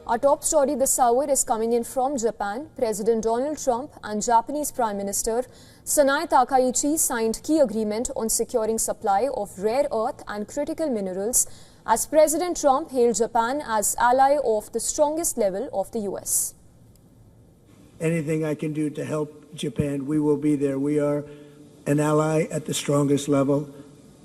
Our top story this hour is coming in from Japan. President Donald Trump and Japanese Prime Minister Sanae Takaichi signed key agreement on securing supply of rare earth and critical minerals as President Trump hailed Japan as ally of the strongest level of the U.S. Anything I can do to help Japan, we will be there. We are an ally at the strongest level,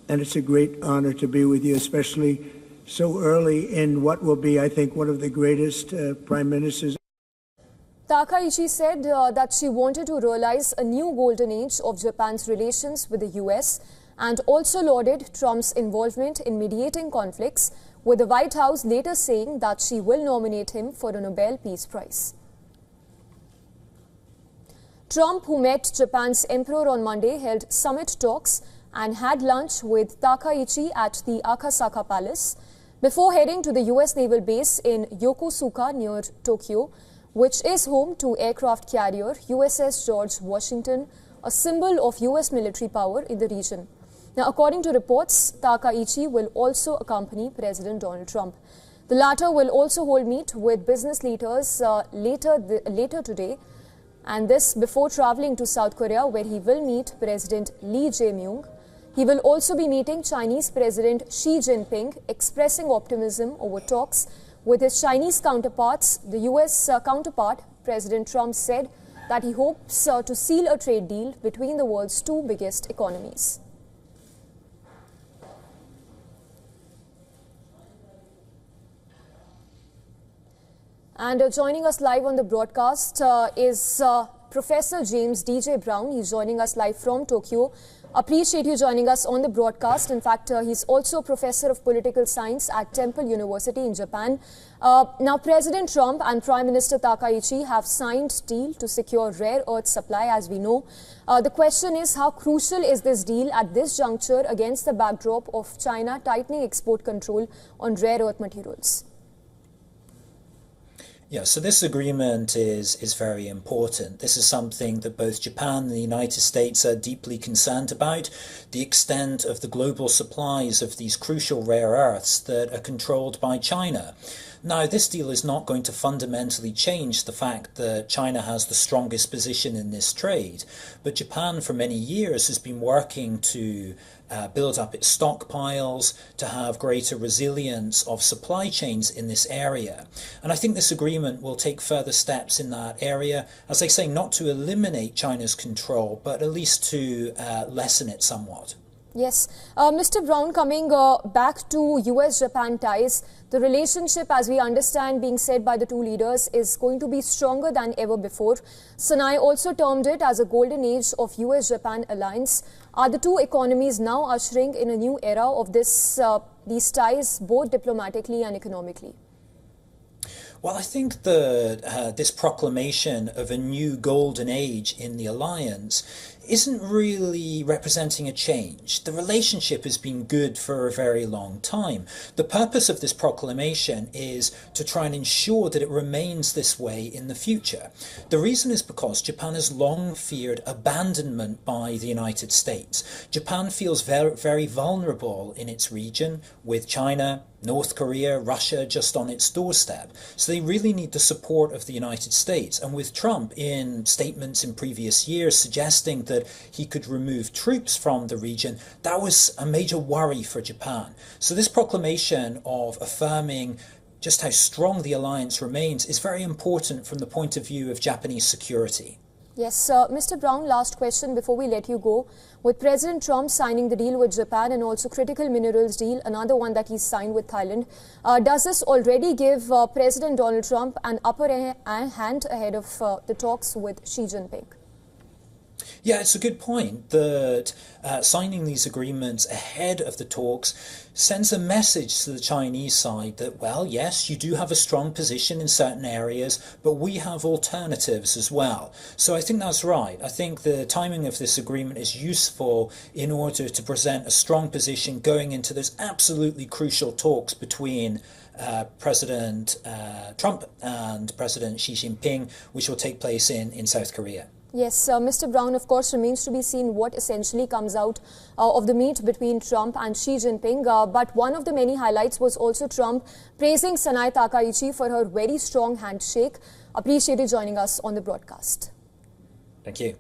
and it's a great honor to be with you, especially so early in what will be, I think, one of the greatest prime ministers. Takaichi said that she wanted to realize a new golden age of Japan's relations with the U.S. and also lauded Trump's involvement in mediating conflicts, with the White House later saying that she will nominate him for a Nobel Peace Prize. Trump, who met Japan's emperor on Monday, held summit talks and had lunch with Takaichi at the Akasaka Palace before heading to the U.S. naval base in Yokosuka near Tokyo, which is home to aircraft carrier USS George Washington, a symbol of U.S. military power in the region. Now, according to reports, Takaichi will also accompany President Donald Trump. The latter will also hold meet with business leaders later today, and this before traveling to South Korea, where he will meet President Lee Jae-myung. He will also be meeting Chinese President Xi Jinping, expressing optimism over talks with his Chinese counterparts. The U.S. counterpart, President Trump, said that he hopes to seal a trade deal between the world's two biggest economies. And joining us live on the broadcast is Professor James D.J. Brown. He's joining us live from Tokyo. Appreciate you joining us on the broadcast. In fact, he's also a professor of political science at Temple University in Japan. Now, President Trump and Prime Minister Takaichi have signed deal to secure rare earth supply, as we know. The question is, how crucial is this deal at this juncture against the backdrop of China tightening export control on rare earth materials? Yeah, so this agreement is very important. This is something that both Japan and the United States are deeply concerned about, the extent of the global supplies of these crucial rare earths that are controlled by China. Now, this deal is not going to fundamentally change the fact that China has the strongest position in this trade, but Japan for many years has been working to build up its stockpiles, to have greater resilience of supply chains in this area. And I think this agreement will take further steps in that area, as I say, not to eliminate China's control, but at least to lessen it somewhat. Yes. Mr. Brown, coming back to U.S. Japan ties, the relationship, as we understand, being said by the two leaders, is going to be stronger than ever before. Sanae also termed it as a golden age of U.S. Japan alliance. Are the two economies now ushering in a new era of these ties, both diplomatically and economically? Well, I think that this proclamation of a new golden age in the alliance isn't really representing a change. The relationship has been good for a very long time. The purpose of this proclamation is to try and ensure that it remains this way in the future. The reason is because Japan has long feared abandonment by the United States. Japan feels very, very vulnerable in its region, with China, North Korea, Russia just on its doorstep. So they really need the support of the United States. And with Trump in statements in previous years suggesting that he could remove troops from the region, that was a major worry for Japan. So this proclamation of affirming just how strong the alliance remains is very important from the point of view of Japanese security. Yes, Mr. Brown, last question before we let you go. With President Trump signing the deal with Japan and also critical minerals deal, another one that he's signed with Thailand, does this already give President Donald Trump an upper hand ahead of the talks with Xi Jinping? Yeah, it's a good point that signing these agreements ahead of the talks sends a message to the Chinese side that, well, yes, you do have a strong position in certain areas, but we have alternatives as well. So I think that's right. I think the timing of this agreement is useful in order to present a strong position going into those absolutely crucial talks between President Trump and President Xi Jinping, which will take place in South Korea. Yes, Mr. Brown, of course, remains to be seen what essentially comes out of the meet between Trump and Xi Jinping. But one of the many highlights was also Trump praising Sanae Takaichi for her very strong handshake. Appreciated joining us on the broadcast. Thank you.